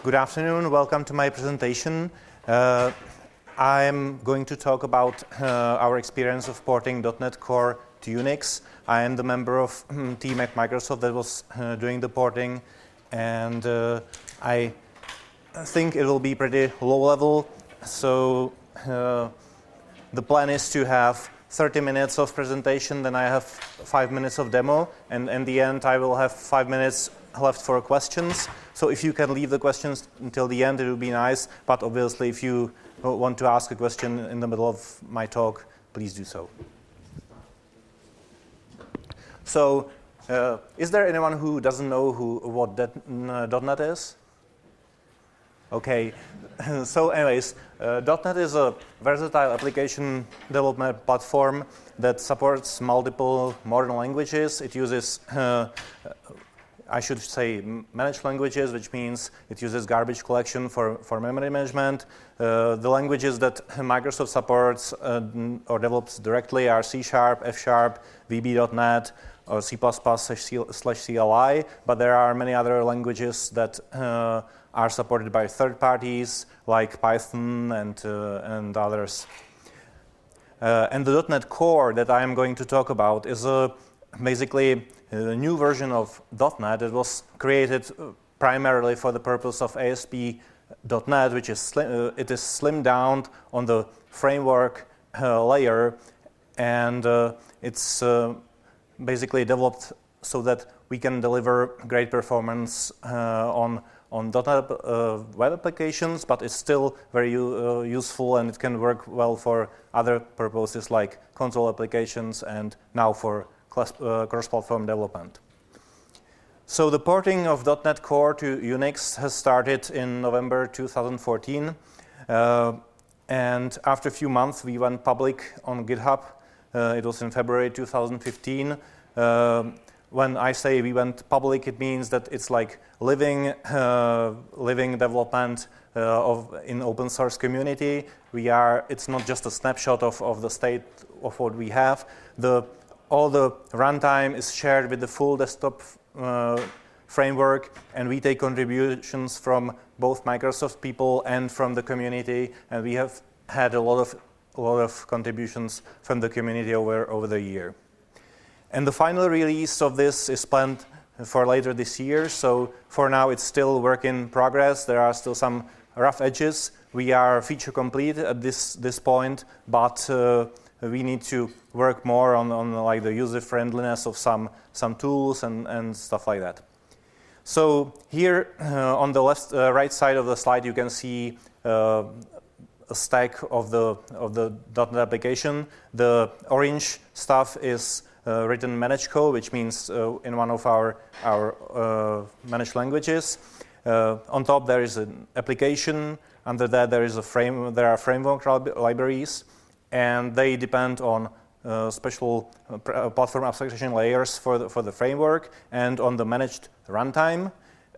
Good afternoon. Welcome to my presentation. I'm going to talk about our experience of porting .NET Core to Unix. I am the member of team at Microsoft that was doing the porting, and I think it will be pretty low level. So the plan is to have 30 minutes of presentation, then I have 5 minutes of demo, and in the end I will have 5 minutes left for questions. So if you can leave the questions until the end, it would be nice. But obviously, if you want to ask a question in the middle of my talk, please do so. So is there anyone who doesn't know what .NET is? Okay, so anyways, .NET is a versatile application development platform that supports multiple modern languages. It uses I should say managed languages, which means it uses garbage collection for memory management. The languages that Microsoft supports or develops directly are C#, F#, VB.NET, or C++/CLI, but there are many other languages that are supported by third parties like Python and others. And the .NET Core that I am going to talk about is basically a new version of .NET. It was created primarily for the purpose of ASP.NET, which is it is slimmed down on the framework layer, and it's basically developed so that we can deliver great performance on .NET web applications, but it's still very useful, and it can work well for other purposes like console applications and now for cross-platform development. So the porting of .NET Core to Unix has started in November 2014, and after a few months we went public on GitHub. It was in February 2015. When I say we went public, it means that it's like living development in open source community. It's not just a snapshot of the state of what we have. All the runtime is shared with the full desktop framework, and we take contributions from both Microsoft people and from the community, and we have had a lot of contributions from the community over the year. And the final release of this is planned for later this year, so for now it's still work in progress. There are still some rough edges. We are feature complete at this point, but we need to work more on like the user friendliness of some tools and stuff like that. So here on the right side of the slide, you can see a stack of the .NET application. The orange stuff is written managed code, which means in one of our managed languages. On top there is an application. Under that there are framework libraries, and they depend on special platform abstraction layers for the framework and on the managed runtime.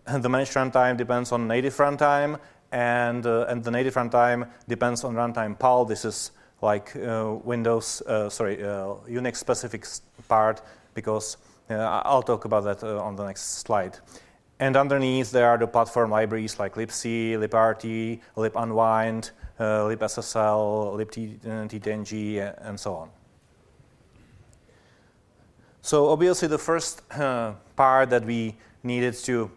And the managed runtime depends on native runtime, and the native runtime depends on runtime PAL. This is like Unix specific part, because I'll talk about that on the next slide. And underneath there are the platform libraries like libc, librrt, libunwind, libssl, libttng, and so on. So obviously the first part that we needed to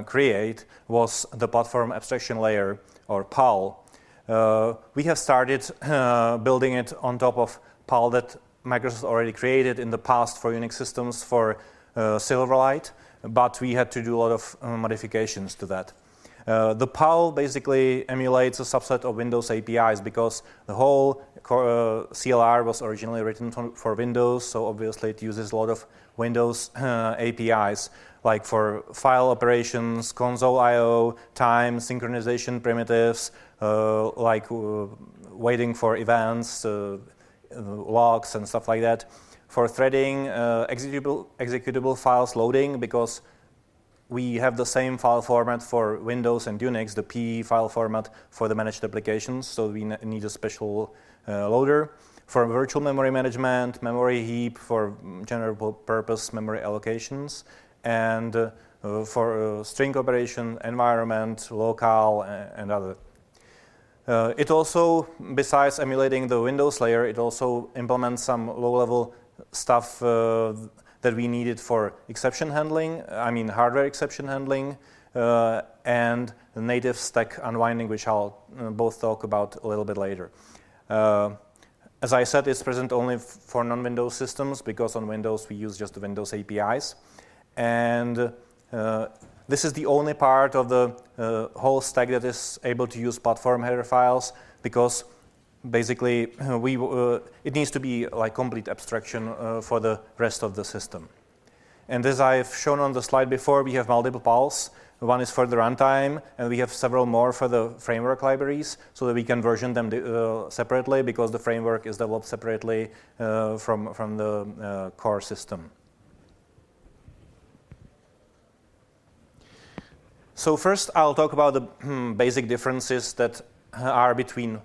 create was the platform abstraction layer, or PAL. We have started building it on top of PAL that Microsoft already created in the past for Unix systems for Silverlight, but we had to do a lot of modifications to that. The PAL basically emulates a subset of Windows APIs, because the whole CLR was originally written for Windows, so obviously it uses a lot of Windows APIs, like for file operations, console I/O, time, synchronization primitives, like waiting for events, logs, and stuff like that. For threading, executable files loading, because we have the same file format for Windows and Unix, the P file format for the managed applications, so we need a special loader. For virtual memory management, memory heap for general purpose memory allocations, and for string operation, environment, local, and other. It also, besides emulating the Windows layer, it also implements some low-level stuff that we needed for exception handling, I mean hardware exception handling, and native stack unwinding, which I'll both talk about a little bit later. As I said, it's present only for non-Windows systems, because on Windows we use just the Windows APIs. And this is the only part of the whole stack that is able to use platform header files, because basically it needs to be like complete abstraction for the rest of the system. And as I've shown on the slide before, we have multiple PALs. One is for the runtime, and we have several more for the framework libraries, so that we can version them separately, because the framework is developed separately from the core system. So first, I'll talk about the basic differences that are between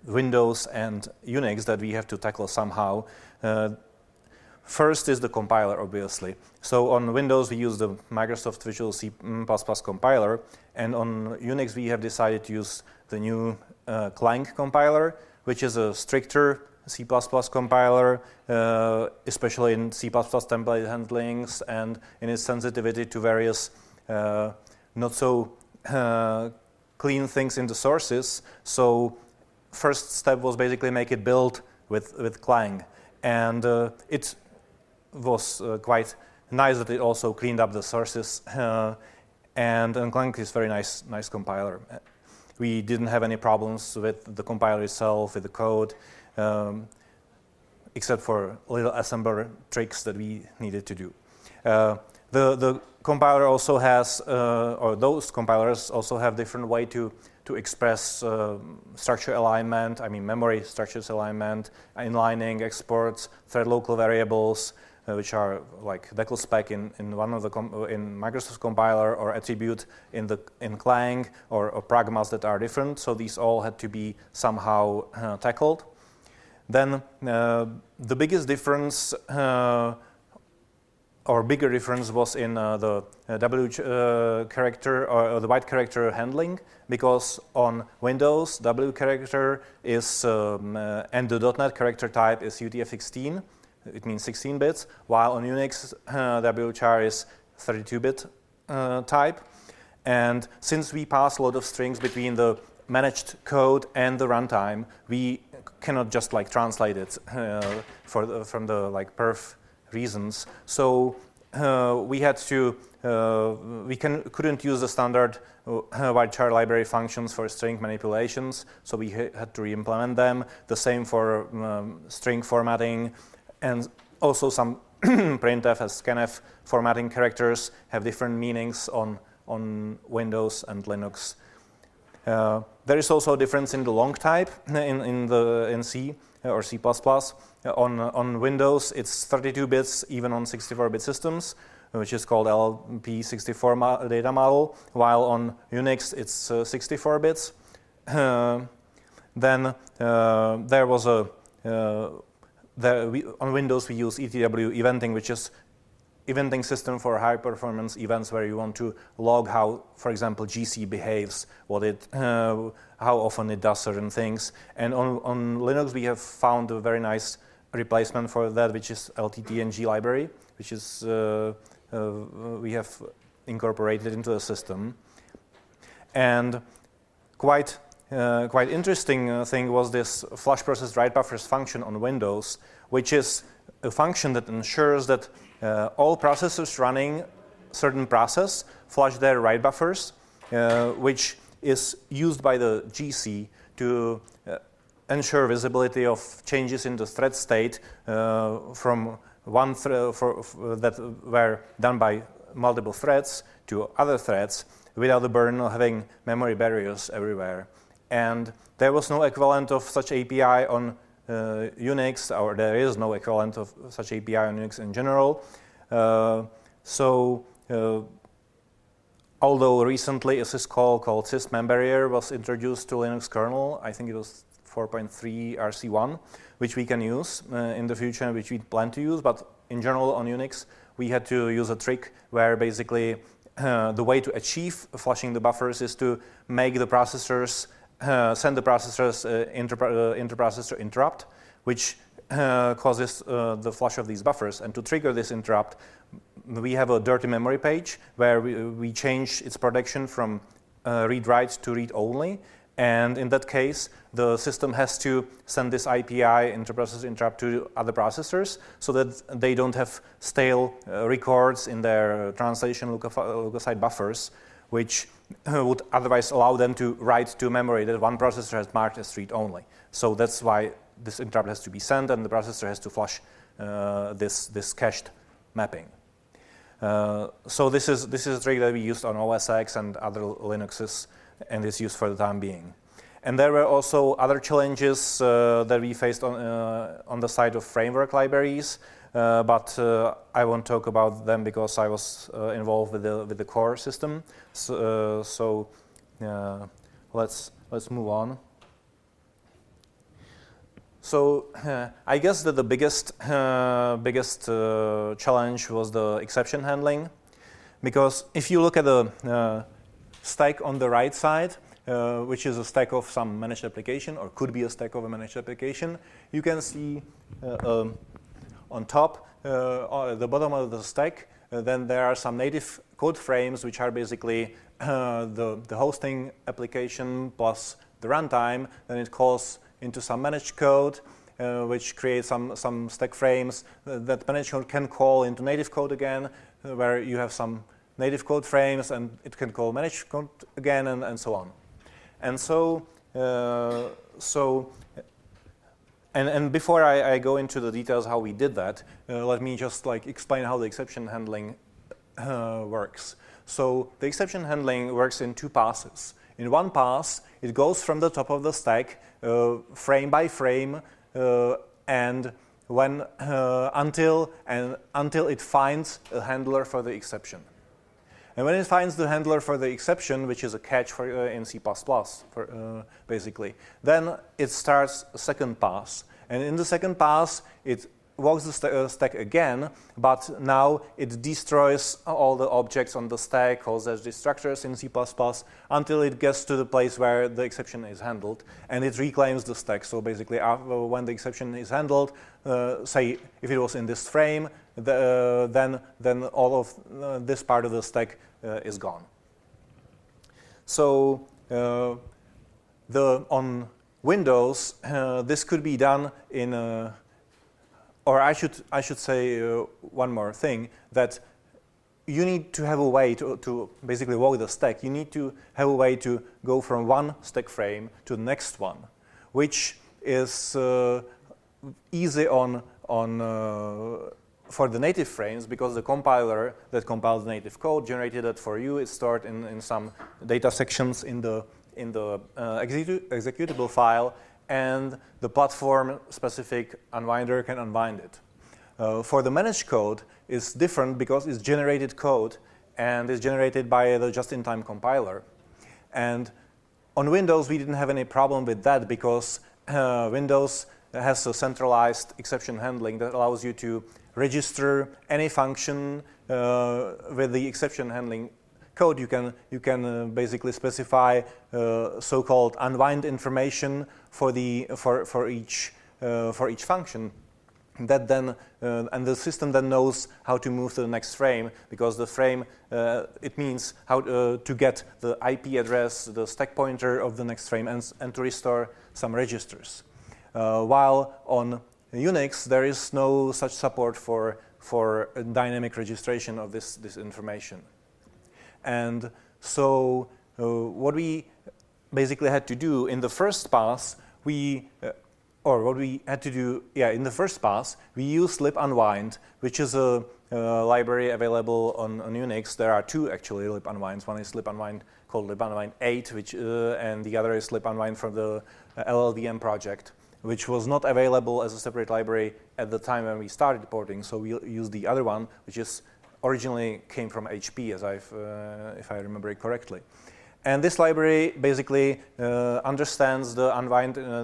Windows and Unix that we have to tackle somehow. First is the compiler, obviously. So on Windows, we use the Microsoft Visual C++ compiler, and on Unix, we have decided to use the new Clang compiler, which is a stricter C++ compiler, especially in C++ template handlings and in its sensitivity to various not so clean things in the sources. So first step was basically make it build with Clang, and it was quite nice that it also cleaned up the sources, and Clang is very nice compiler. We didn't have any problems with the compiler itself, with the code, except for little assembler tricks that we needed to do. The compiler also has, or those compilers also have different way to express structure alignment, I mean memory structures alignment, inlining, exports, thread local variables, which are like decal spec in one of the in Microsoft compiler, or attribute in Clang, or pragmas that are different. So these all had to be somehow tackled. Then the biggest difference, or bigger difference, was in the W character, or the byte character handling, because on Windows, W character is, and the .NET character type is UTF-16, it means 16 bits, while on Unix, WCHAR is 32-bit type. And since we pass a lot of strings between the managed code and the runtime, we cannot just like translate it from the like perf reasons. So we had to, couldn't use the standard WCHAR library functions for string manipulations, so we had to re-implement them. The same for string formatting, and also some printf and scanf formatting characters have different meanings on Windows and Linux. There is also a difference in the long type in C or C++. On Windows, it's 32 bits even on 64-bit systems, which is called LP64 data model, while on Unix it's 64 bits. Then there was on Windows we use ETW eventing, which is eventing system for high performance events where you want to log how, for example, GC behaves, how often it does certain things. And on Linux we have found a very nice replacement for that, which is LTTNG library, which is we have incorporated into the system. And quite interesting thing was this flush process write buffers function on Windows, which is a function that ensures that all processors running certain process flush their write buffers, which is used by the GC to ensure visibility of changes in the thread state from one thread that were done by multiple threads to other threads without the burden of having memory barriers everywhere. And there was no equivalent of such API on Unix, or there is no equivalent of such API on Unix in general. Although recently a syscall called sysmembarrier was introduced to Linux kernel, I think it was 4.3 RC1, which we can use in the future, which we plan to use. But in general, on Unix, we had to use a trick where basically the way to achieve flushing the buffers is to make the processors, send the processors interprocessor interrupt, which causes the flush of these buffers. And to trigger this interrupt, we have a dirty memory page where we change its protection from read-write to read-only. And in that case, the system has to send this IPI interprocessor interrupt to other processors so that they don't have stale records in their translation look-aside buffers, which would otherwise allow them to write to memory that one processor has marked as read-only. So that's why this interrupt has to be sent, and the processor has to flush this cached mapping. So this is a trick that we used on OS X and other Linuxes, and is used for the time being. And there were also other challenges that we faced on the side of framework libraries, but I won't talk about them because I was involved with the core system. So let's move on. So I guess that the biggest challenge was the exception handling, because if you look at the stack on the right side, which is a stack of some managed application, or could be a stack of a managed application, you can see on top, at the bottom of the stack, then there are some native code frames, which are basically the hosting application plus the runtime. Then it calls into some managed code, which creates some stack frames that managed code can call into native code again, where you have some native code frames, and it can call managed code again, and so on. And and before I go into the details how we did that, let me just explain how the exception handling works. So the exception handling works in two passes. In one pass, it goes from the top of the stack, frame by frame, and when until it finds a handler for the exception. And when it finds the handler for the exception, which is a catch for in C++, basically, then it starts a second pass. And in the second pass, it walks the stack again, but now it destroys all the objects on the stack, calls as destructors in C++, until it gets to the place where the exception is handled, and it reclaims the stack. So basically, when the exception is handled, say if it was in this frame, then all of this part of the stack is gone. So on Windows, this could be done in or I should say one more thing, that you need to have a way to basically walk the stack. You need to have a way to go from one stack frame to the next one, which is easy for the native frames, because the compiler that compiles the native code generated it for you. It's stored in some data sections in the executable file, and the platform-specific unwinder can unwind it. For the managed code, it's different because it's generated code and is generated by the just-in-time compiler. And on Windows, we didn't have any problem with that because Windows has a centralized exception handling that allows you to register any function with the exception handling code. You can basically specify so-called unwind information for each function. That then and the system then knows how to move to the next frame, because the frame it means how to get the IP address, the stack pointer of the next frame, and to restore some registers. While on Unix there is no such support for dynamic registration of this information. And so what we basically had to do in the first pass, in the first pass, we used libunwind, which is a library available on Unix. There are two actually libunwinds. One is libunwind called libunwind 8, and the other is libunwind from the LLVM project, which was not available as a separate library at the time when we started porting. So we used the other one, which is originally came from HP, if I remember it correctly. And this library basically understands the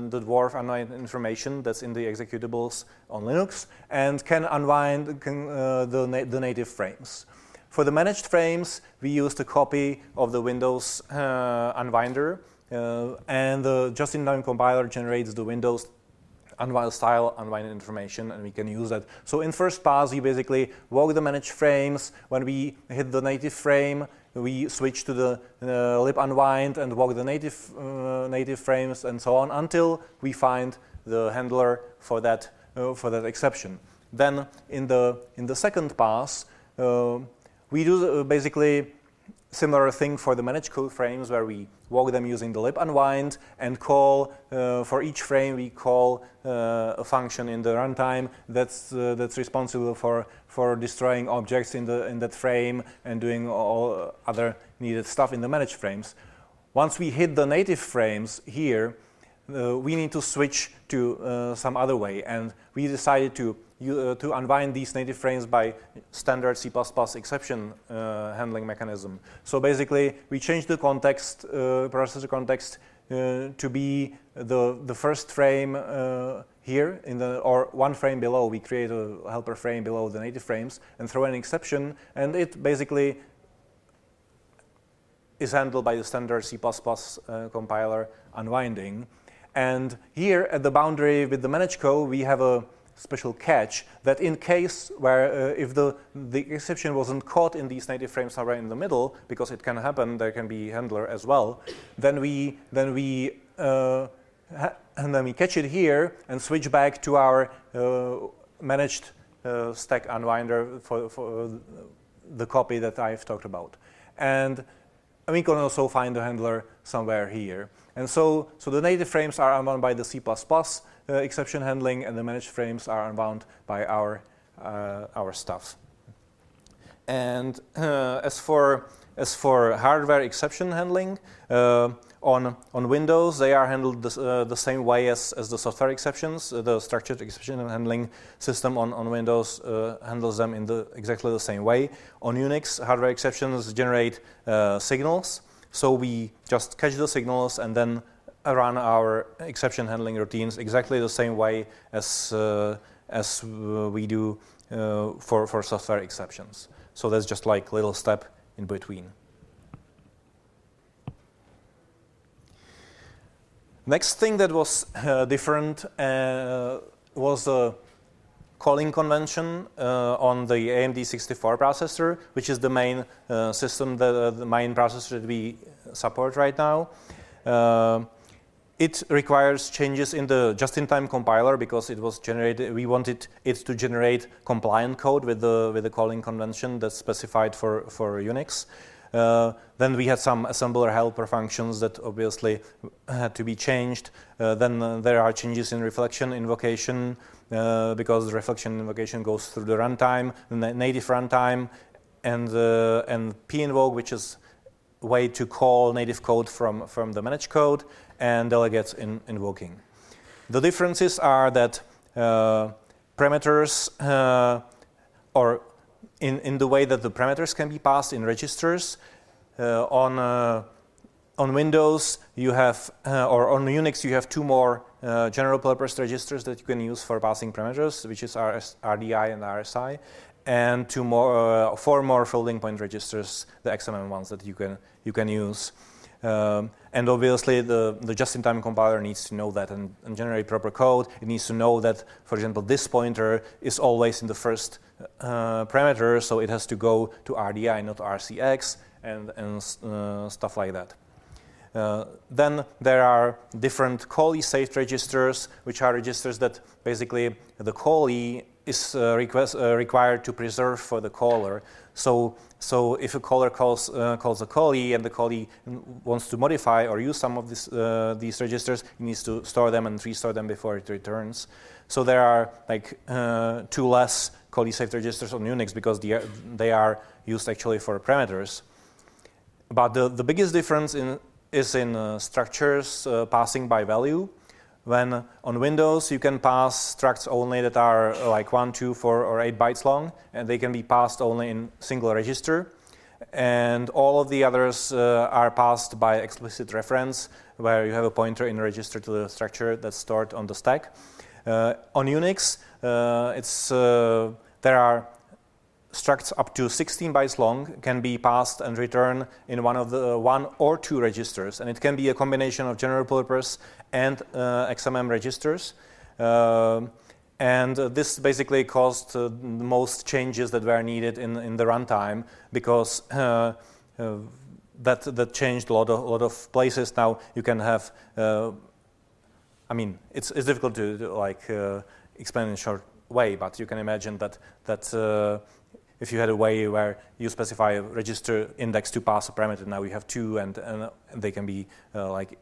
the dwarf unwind information that's in the executables on Linux and can unwind the native frames. For the managed frames, we used a copy of the Windows unwinder, and the just-in-time compiler generates the Windows unwind style, unwind information, and we can use that. So in first pass, we basically walk the managed frames. When we hit the native frame, we switch to the lib unwind and walk the native frames and so on until we find the handler for that exception. Then in the second pass, we do basically similar thing for the managed code frames where we walk them using the lib unwind and call for each frame we call a function in the runtime that's responsible for destroying objects in that frame and doing all other needed stuff in the managed frames. Once we hit the native frames here, we need to switch to some other way, and we decided to unwind these native frames by standard C++ exception handling mechanism. So basically, we changed the context, processor context, to be the first frame here or one frame below. We create a helper frame below the native frames and throw an exception, and it basically is handled by the standard C++ compiler unwinding. And here at the boundary with the managed code, we have a special catch that in case where if the exception wasn't caught in these native frames somewhere in the middle, because it can happen, there can be handler as well, then we catch it here and switch back to our managed stack unwinder for the copy that I've talked about. And we can also find the handler somewhere here. And so the native frames are unbound by the C++ exception handling, and the managed frames are unbound by our stuff. And as for hardware exception handling, on Windows they are handled the same way as the software exceptions. The structured exception handling system on Windows handles them in exactly the same way. On Unix, hardware exceptions generate signals. So we just catch the signals and then run our exception handling routines exactly the same way as we do for software exceptions. So that's just like a little step in between. Next thing that was different was the calling convention on the AMD 64 processor, which is the main system, the main processor that we support right now. It requires changes in the just-in-time compiler because it was generated. We wanted it to generate compliant code with the calling convention that's specified for Unix. Then we had some assembler helper functions that obviously had to be changed. Then there are changes in reflection invocation because the reflection invocation goes through the runtime, the native runtime, and pinvoke, which is a way to call native code from the managed code, and delegates invoking. The differences are that parameters or in the way that the parameters can be passed in registers. On Windows you have, or on Unix you have two more general purpose registers that you can use for passing parameters, which is RDI and RSI, and four more floating point registers, the XMM ones that you can use. And obviously the just-in-time compiler needs to know that and generate proper code. It needs to know that, for example, this pointer is always in the first parameter, so it has to go to RDI, not RCX, and stuff like that. Then there are different callee saved registers, which are registers that basically the callee is required to preserve for the caller. So if a caller calls a callee and the callee wants to modify or use some of these registers, he needs to store them and restore them before it returns. So there are like two less callee saved registers on Unix because they are used actually for parameters. But the biggest difference is in structures passing by value. When on Windows you can pass structs only that are like 1, 2, 4, or 8 bytes long, and they can be passed only in single register. and all of the others are passed by explicit reference, where you have a pointer in a register to the structure that's stored on the stack. On Unix, there are structs up to 16 bytes long, can be passed and returned in one or two registers, and it can be a combination of general purpose and XMM registers. And this basically caused the most changes that were needed in the runtime, because that changed a lot of places. Now you can have, I mean, it's difficult to explain in a short way, but you can imagine that if you had a way where you specify a register index to pass a parameter, now you have two, and they can be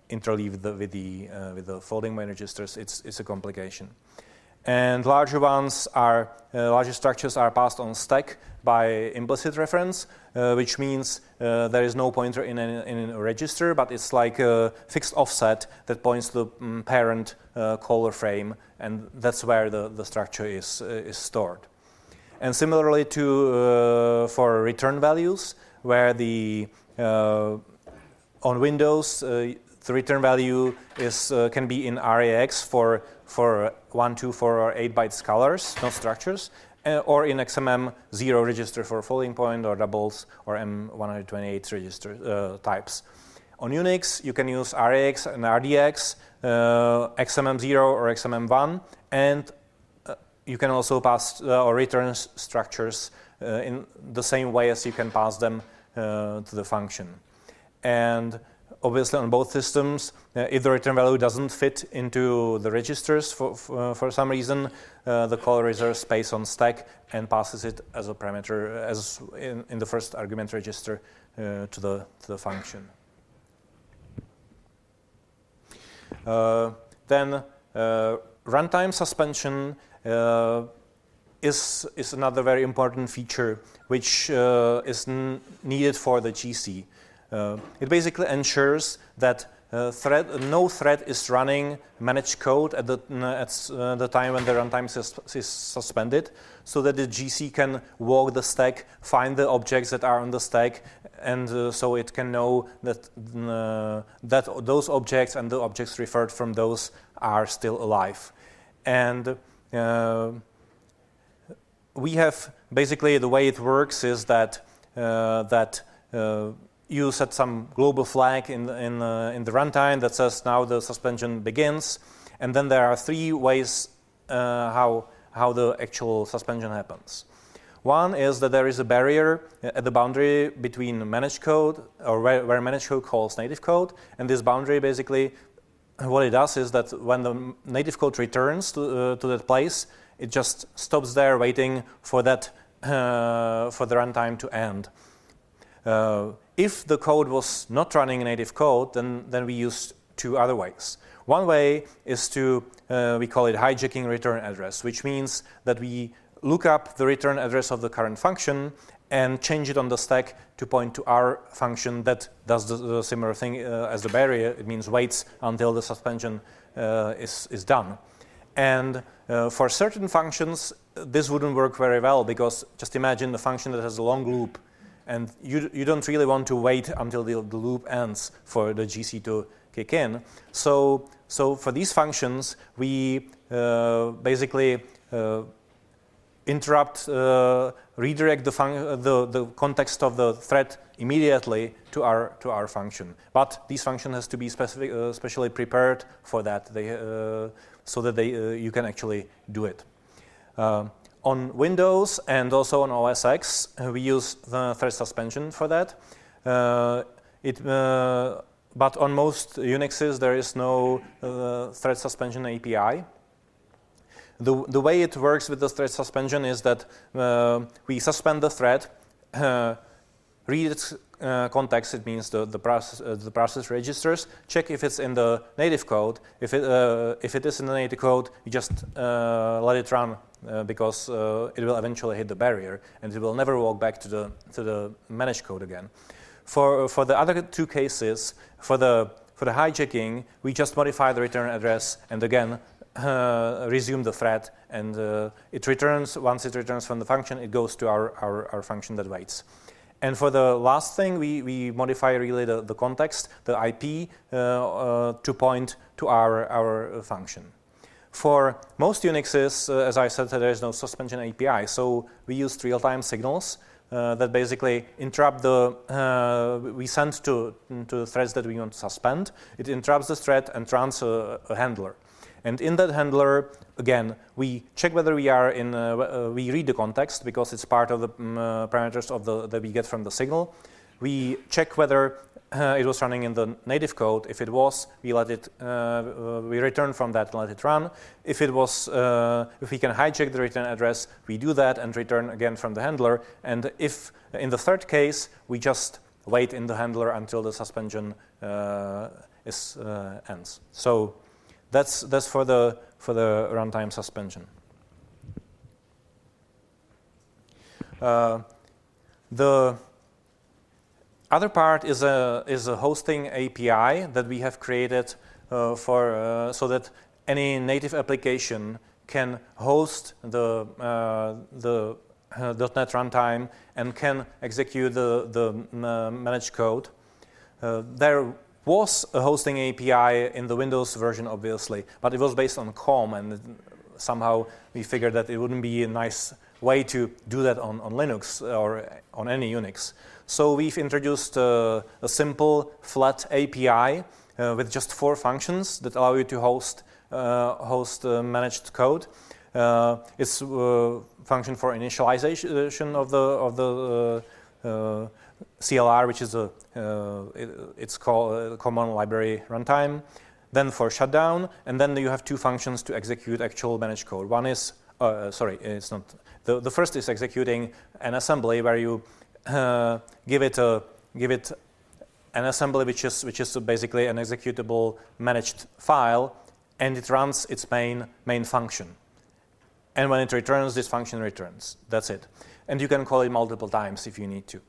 interleaved with the folding main registers. It's a complication. And larger structures are passed on stack by implicit reference, which means there is no pointer in a register, but it's like a fixed offset that points to the parent caller frame, and that's where the structure is stored. And similarly for return values, where on Windows the return value can be in RAX for 1, 2, 4, or 8 byte scalars, not structures, or in XMM 0 register for floating point or doubles, or M128 register types. On Unix, you can use RAX and RDX, XMM 0 or XMM 1, and you can also pass or return structures in the same way as you can pass them to the function. And obviously on both systems, if the return value doesn't fit into the registers for some reason, the caller reserves space on stack and passes it as a parameter, as in the first argument register, to the function. Then runtime suspension is another very important feature which is needed for the GC. It basically ensures that no thread is running managed code at the time when the runtime is suspended, so that the GC can walk the stack, find the objects that are on the stack, and so it can know that those objects and the objects referred from those are still alive. And we have basically, the way it works is that you set some global flag in the runtime that says now the suspension begins, and then there are three ways how the actual suspension happens. One is that there is a barrier at the boundary between managed code, or where managed code calls native code, and this boundary basically, what it does is that when the native code returns to that place, it just stops there waiting for that for the runtime to end. If the code was not running native code, then we use two other ways. One way is we call it hijacking return address, which means that we look up the return address of the current function and change it on the stack to point to our function that does the similar thing as the barrier. It means waits until the suspension is done. And for certain functions, this wouldn't work very well, because just imagine a function that has a long loop, and you don't really want to wait until the loop ends for the GC to kick in. So for these functions, we basically redirect the context of the thread immediately to our function. But this function has to be specially prepared for that, so that you can actually do it. On Windows and also on OS X, we use the thread suspension for that. But on most Unixes, there is no thread suspension API. The way it works with the thread suspension is that we suspend the thread, read its context, it means the process registers, check if it's in the native code. If it is in the native code, you just let it run, because it will eventually hit the barrier, and it will never walk back to the managed code again. For the other two cases, for the hijacking, we just modify the return address and again resume the thread, and it returns. Once it returns from the function, it goes to our function that waits. And for the last thing, we modify really the context, the IP, to point to our function. For most Unixes, as I said, there is no suspension API, so we use real-time signals that basically interrupt we send to the threads that we want to suspend. It interrupts the thread and runs a handler. And in that handler, again, we check whether we are we read the context because it's part of the parameters that we get from the signal. We check whether it was running in the native code. If it was, we let it. We return from that and let it run. If it was, if we can hijack the return address, we do that and return again from the handler. And if in the third case, we just wait in the handler until the suspension ends. So that's for the runtime suspension. The other part is a hosting API that we have created so that any native application can host the .NET runtime and can execute the managed code. There was a hosting API in the Windows version, obviously, but it was based on COM, and somehow we figured that it wouldn't be a nice way to do that on Linux or on any Unix. So we've introduced a simple flat API with just 4 functions that allow you to host managed code. It's a function for initialization of the CLR, which is it's called Common Library Runtime. Then for shutdown, and then you have 2 functions to execute actual managed code. One is it's not. The first is executing an assembly where you give it an assembly which is basically an executable managed file, and it runs its main function. And when it returns, this function returns. That's it. And you can call it multiple times if you need to.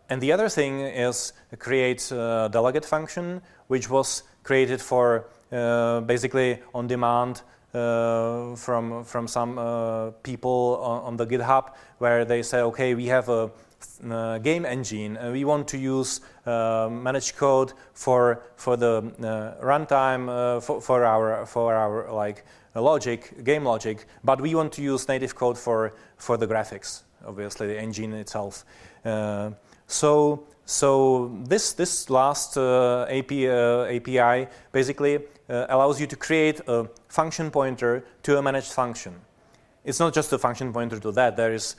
And the other thing is create a delegate function, which was created for basically on demand from some people on the GitHub, where they say, okay, we have a game engine, and we want to use managed code for the runtime for our like game logic, but we want to use native code for the graphics, obviously the engine itself. So this last API basically allows you to create a function pointer to a managed function. It's not just a function pointer to that. It's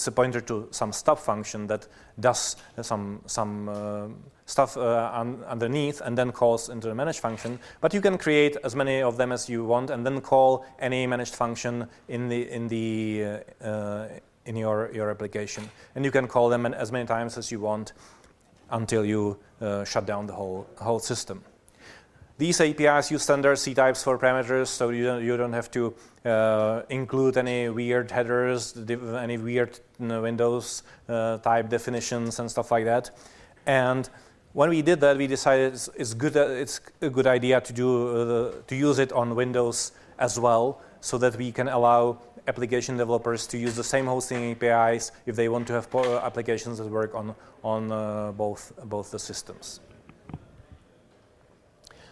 a pointer to some stub function that does some stuff underneath and then calls into the managed function. But you can create as many of them as you want and then call any managed function in your application. And you can call them as many times as you want until you shut down the whole system. These APIs use standard C types for parameters, so you don't have to include any weird headers, any weird Windows type definitions and stuff like that. And when we did that, we decided it's a good idea to use it on Windows as well, so that we can allow application developers to use the same hosting APIs if they want to have applications that work on both the systems.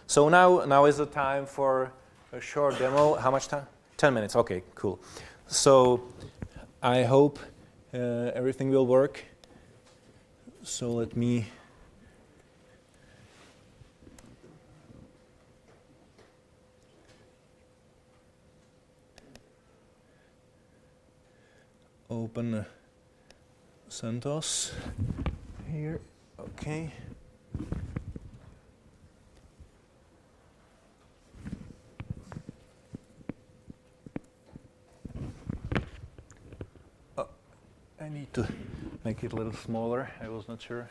So now is the time for a short demo. How much time? 10 minutes. Okay, cool. So I hope everything will work. So let me open CentOS here. Okay. I need to make it a little smaller. I was not sure.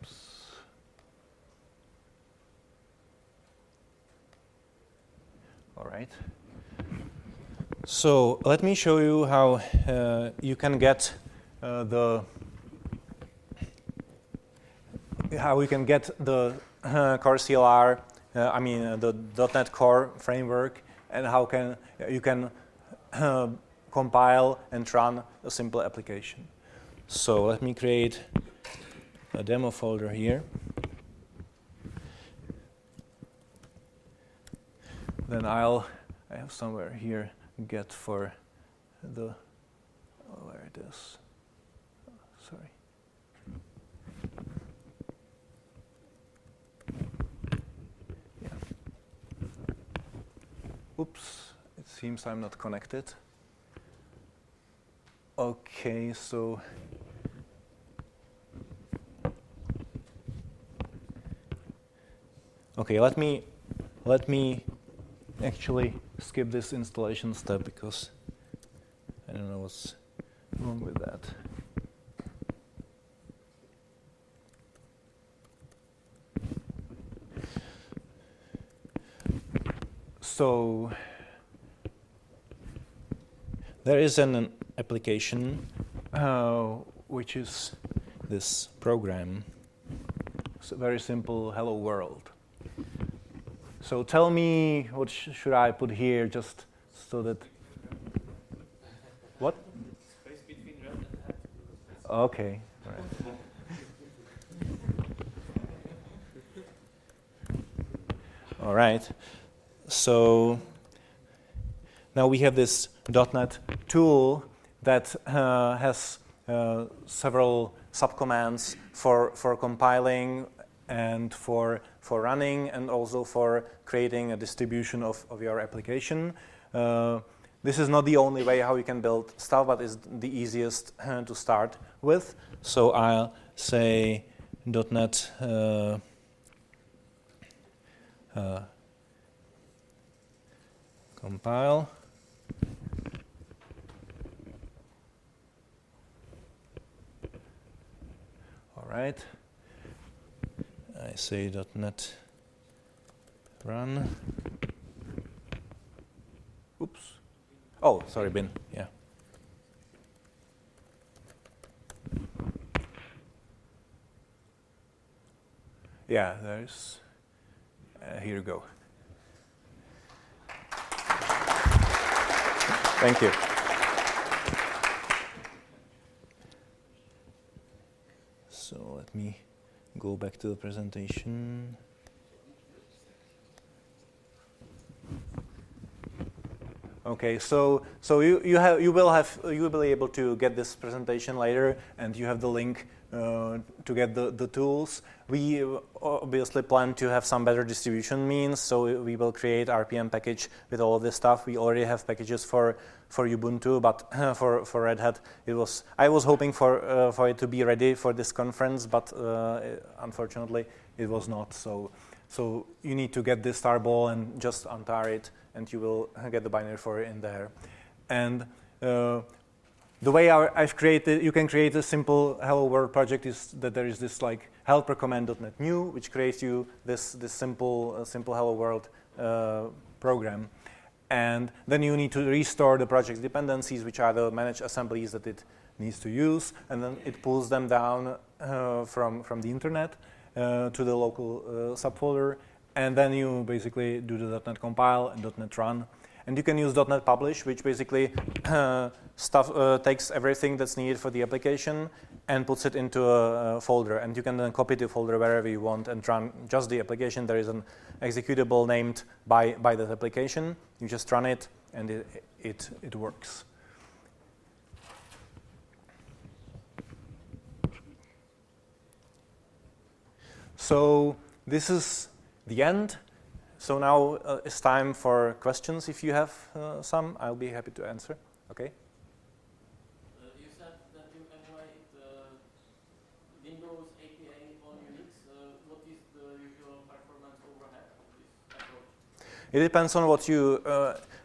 Oops. All right. So let me show you how you can get the CoreCLR the .NET Core framework, and how you can compile and run a simple application. So let me create a demo folder here. Then I have somewhere here get for the, where it is, sorry. Yeah. Oops, it seems I'm not connected. Okay, so okay, let me actually skip this installation step because I don't know what's wrong with that. So there is an application which is this program. It's a very simple hello world. So tell me what should I put here just so that... What? Space between Red and Hat. Okay. All right. All right. So now we have this .NET tool that has several subcommands for compiling and for running, and also for creating a distribution of your application. This is not the only way how you can build stuff, but it's the easiest to start with. So I'll say .NET compile. All right. I say .NET run. Oops. Oh, sorry, bin. Yeah. Yeah, there's. Here you go. Thank you. So let me go back to the presentation. Okay, so you will be able to get this presentation later, and you have the link to get the tools. We obviously plan to have some better distribution means, so we will create RPM package with all of this stuff. We already have packages for Ubuntu, but for Red Hat, I was hoping for it to be ready for this conference, but unfortunately it was not. So you need to get this tarball and just untar it, and you will get the binary for it in there. And the way I've created, you can create a simple Hello World project is that there is this like helper command.NET new, which creates you this simple Hello World program. And then you need to restore the project's dependencies, which are the managed assemblies that it needs to use, and then it pulls them down from the internet to the local subfolder, and then you basically do the .NET compile and .NET run. And you can use .NET publish, which basically takes everything that's needed for the application and puts it into a folder. And you can then copy the folder wherever you want and run just the application. There is an executable named by that application. You just run it, and it works. So this is the end. So now it's time for questions. If you have some, I'll be happy to answer. Okay. You said that you emulate Windows API on Unix. What is the usual performance overhead of this approach? It depends on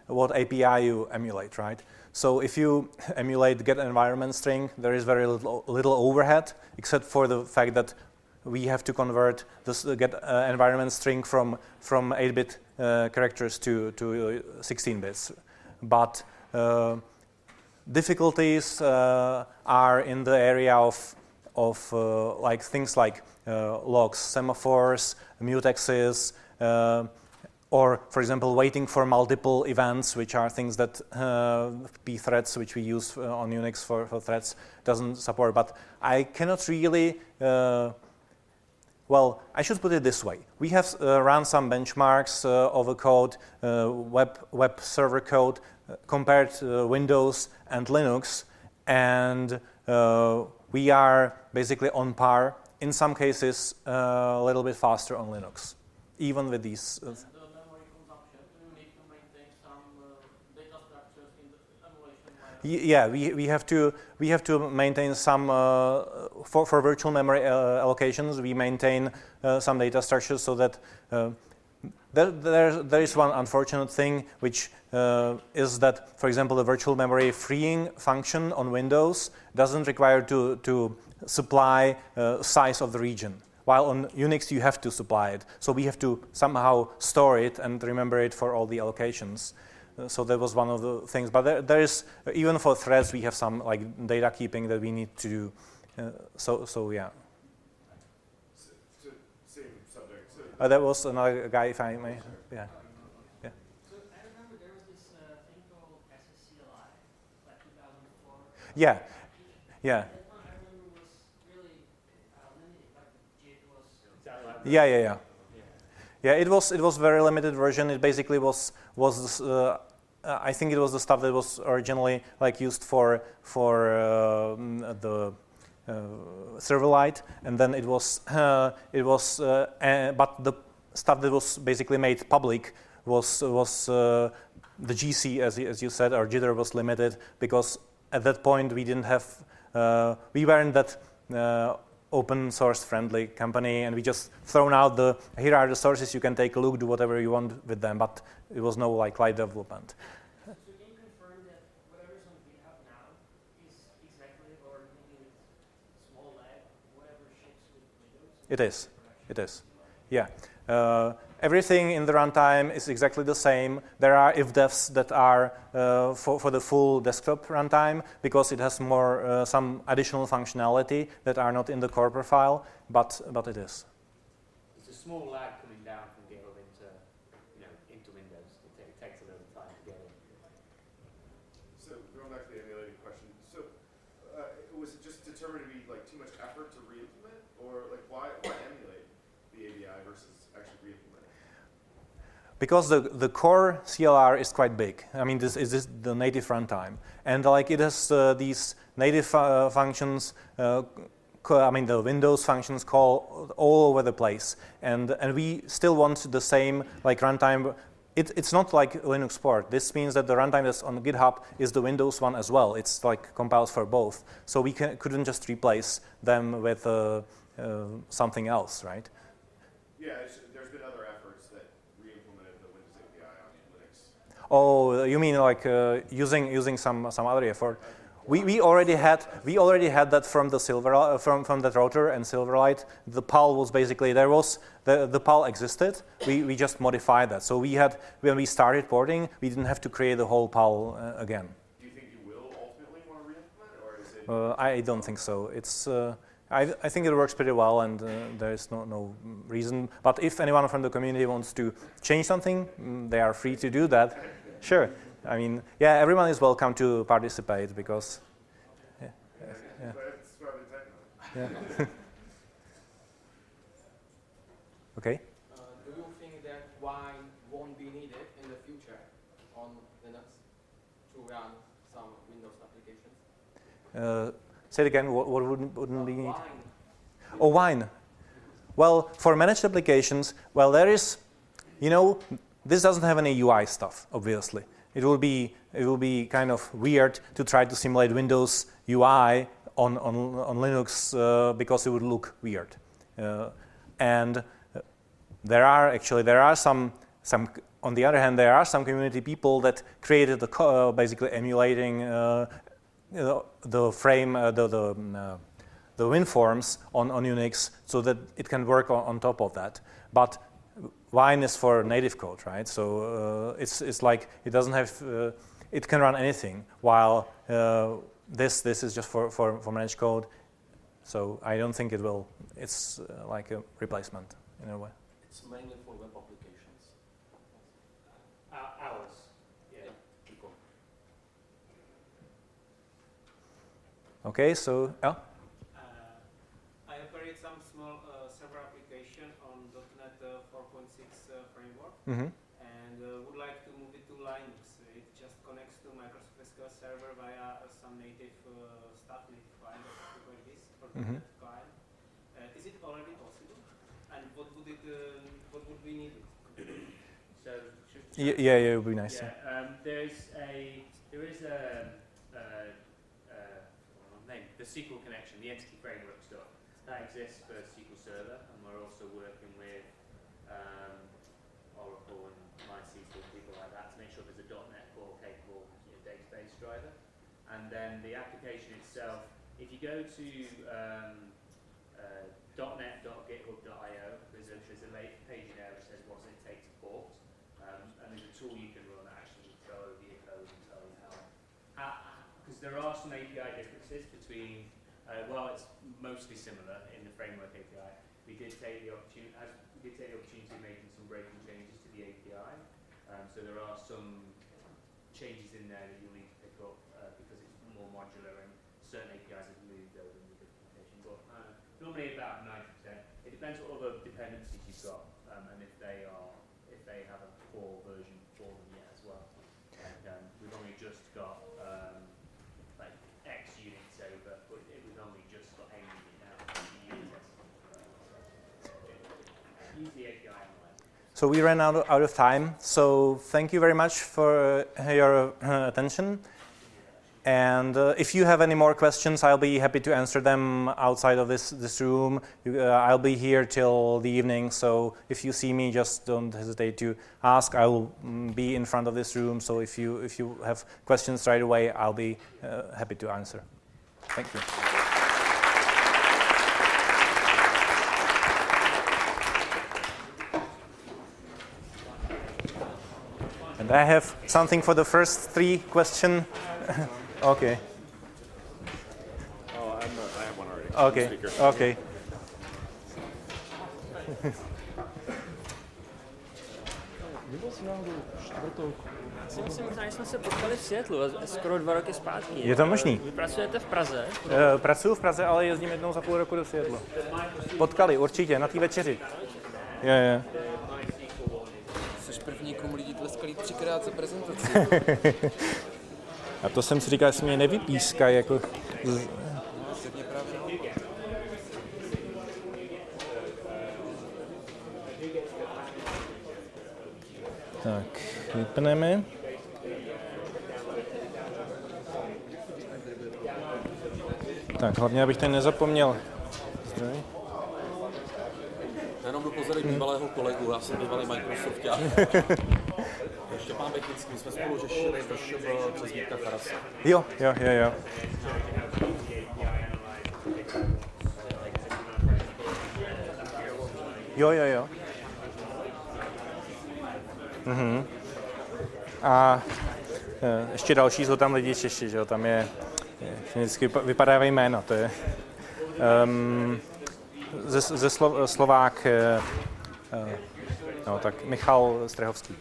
what API you emulate, right? So if you emulate get environment string, there is very little overhead, except for the fact that we have to convert this get environment string from 8-bit characters to 16 bits. But difficulties are in the area of like things like logs, semaphores, mutexes, or, for example, waiting for multiple events, which are things that pthreads, which we use on Unix for threads, doesn't support. But I cannot really, well, I should put it this way. We have run some benchmarks of a code, web server code, compared to Windows and Linux, and we are basically on par. In some cases, a little bit faster on Linux, even with these. The memory consumption, do you need to maintain some data structures in the emulation? Yeah, we have to maintain some for virtual memory allocations. We maintain some data structures so that there is one unfortunate thing, which is that, for example, the virtual memory freeing function on Windows doesn't require to supply size of the region, while on Unix you have to supply it. So we have to somehow store it and remember it for all the allocations. So that was one of the things. But there is, even for threads, we have some like data keeping that we need to do. So yeah. Same subject. That was another guy, if I may. Yeah. Yeah. So I remember there was this thing called CoreCLR, like 2004. Yeah. Yeah. That one I remember was really limited, like the JIT was. Yeah. Yeah, it was very limited version. It basically was I think it was the stuff that was originally like used for the Silverlight, and then it was but the stuff that was basically made public was the GC, as you said, or jitter was limited, because at that point we didn't have we weren't that open source friendly company, and we just thrown out here are the sources, you can take a look, do whatever you want with them, but it was no like light development. So can you confirm that whatever's on GitHub now is exactly, or maybe with small lag, whatever ships with Windows? It is. Yeah. Everything in the runtime is exactly the same. There are if-defs that are for the full desktop runtime, because it has more some additional functionality that are not in the core profile, but it is. It's a small lag coming down from GitHub into Windows. It takes a little time to get in. So going back to the emulating question, so was it just determined to be like too much effort to re-implement, or like why emulate the ABI versus actually re-implement? Because the core CLR is quite big. I mean, this is the native runtime, and like it has these native functions. I mean, the Windows functions call all over the place, and we still want the same like runtime. It's not like Linux port. This means that the runtime that's on GitHub is the Windows one as well. It's like compiles for both, so we couldn't just replace them with something else, right? Yeah, there's been other efforts that re-implemented the Windows API on Linux. Oh, you mean like using some other effort? We already had that from the from that router and Silverlight. The PAL was basically the PAL existed. We just modified that. So we had, when we started porting, we didn't have to create the whole PAL again. Do you think you will ultimately want to re-implement, or is it? I don't think so. It's I think it works pretty well, and there is no reason. But if anyone from the community wants to change something, they are free to do that. Sure. I mean, yeah, everyone is welcome to participate, because. Yeah. Okay. Do you think that wine won't be needed in the future on Linux to run some Windows applications? Say it again. What wouldn't be needed? Wine. Oh, wine. Well, for managed applications, well, there is, this doesn't have any UI stuff, obviously. It will be kind of weird to try to simulate Windows UI on Linux because it would look weird. And there are some. On the other hand, there are some community people that created basically emulating the frame, the WinForms on Unix, so that it can work on top of that. But Wine is for native code, right? So it's like it doesn't have, it can run anything, while this is just for managed code. So I don't think it will. It's like a replacement in a way. It's mainly for web applications. Hours. Yeah. Okay, so I operate some small server application on .NET 4.6 framework, mhm. and would like to move it to Linux. It just connects to Microsoft SQL Server via some native stuff, native client or something like this, or Mhm. .NET client. Is it already possible? And what would we need it? So, Yeah, it would be nice. yeah, there is a name, the SQL connection, the entity framework stuff that exists for SQL Server, and we're also working with Oracle and MySQL, people like that, to make sure there's a .NET Core capable database driver. And then the application itself, if you go to .net.github.io, there's a page in there which says what does it take to port, and there's a tool you can run that actually will go over your code and tell you how, because there are some API differences between, well, it's mostly similar in the framework API. We did take the opportunity of making some breaking changes to the API, so there are some changes in there that you'll need to pick up because it's more modular and certain APIs have moved over in the documentation, but normally about 90%. It depends what other dependencies you've got, and if they have a core version for them yet as well. And we've only just got like X units over, but we've only just got a unit now. Use the API online. So we ran out of time. So thank you very much for your attention. And if you have any more questions, I'll be happy to answer them outside of this room. I'll be here till the evening, so if you see me, just don't hesitate to ask. I will be in front of this room, so if you have questions right away, I'll be happy to answer. Thank you. And I have something for the first 3 questions. Okay. Oh, I have one already. Okay. Okay. Já si myslím, že jsme se potkali v Seattlu skoro 2 roky zpátky. Je to možný? Vy pracujete v Praze? Pracuji v Praze, ale jezdím jednou za půl roku do Seattlu. Potkali, určitě, na té večeři. Je. Jsi první, komu lidi tleskali 3krát za prezentaci. A to jsem si říkal, jestli mě nevypískají, jako... Tak, vypneme. Tak, hlavně, abych tady nezapomněl. Zdroj. Já jenom jdu pozorit bývalého kolegu, já jsem bývalý Microsofták. Štěpán Bechický, my jsme spolu řešili VŠB přes Vítka Karase. Jo. Jo. Mhm. A ještě další jsou tam lidi Češi, že jo, tam je vždycky vypadá jméno, to je ze Slovák, no tak Michal Strehovský.